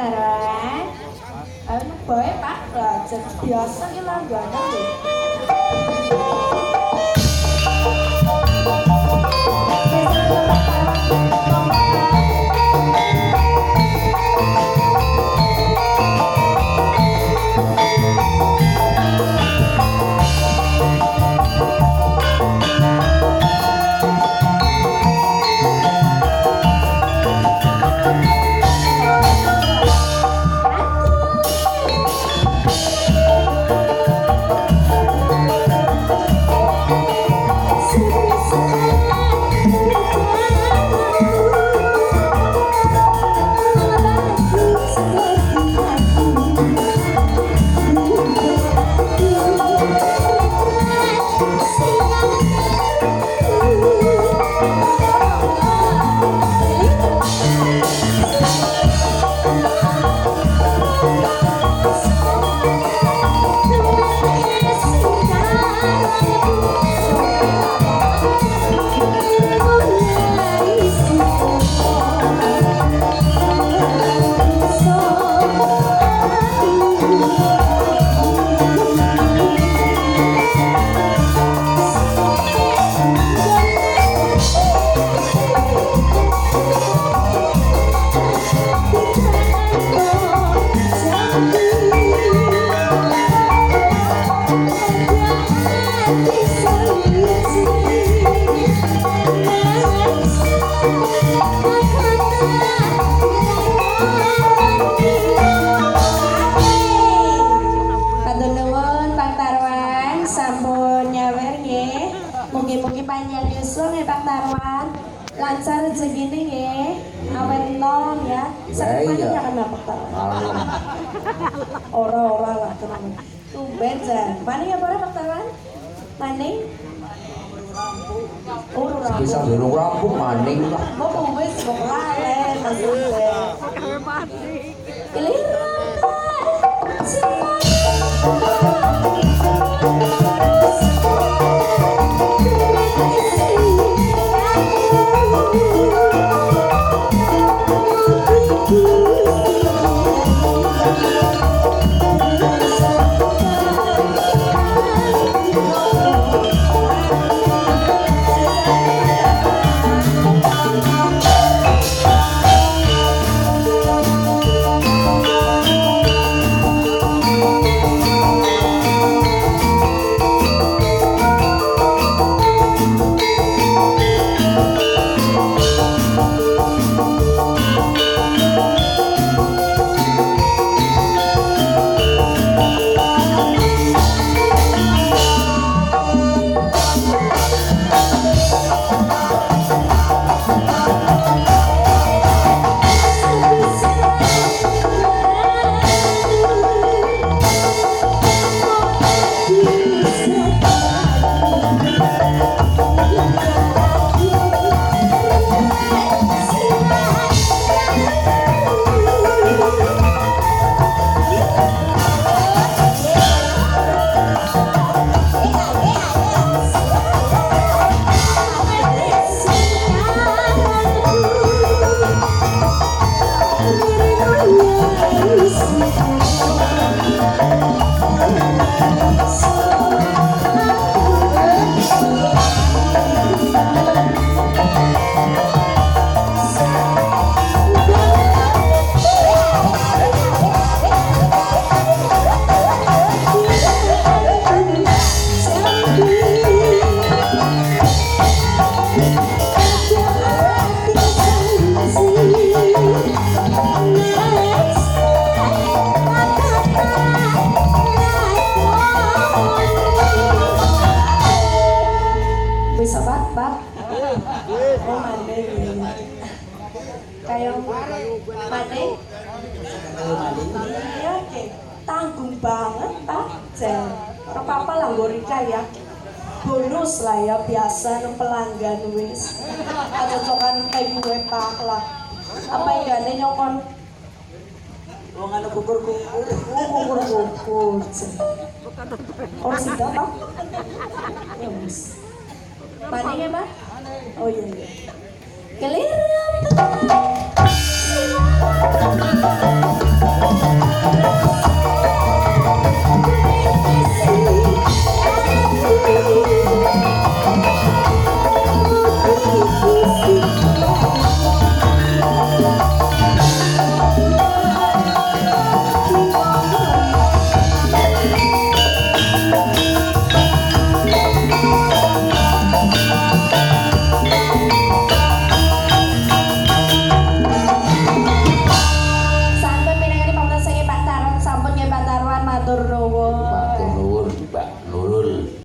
Taran. Ano ba eh, Pak? Biasa ki langganan lho. Mugi-mugi panjang yuswa ya Pak Tarwan, lancar rezekine nggih, awet enom ya. Sakit ya kan Pak Tarwan. Ora lah tenang. Tumben jan. Maning apa Pak Tarwan? Maning? Bisa durung rampung maning lah. Kok wis kok lalen maksudnya. Pilih kayak maning iya oke tanggung banget Pak Jen apa-apa lah Rika ya bonus lah ya biasa nang pelanggan wis cocokan kayak gue Pak lah apa enggak nyokon wong anu kukur-kukur orang sudah Pak ya wis maning ya Pak oh iya iya kelihatan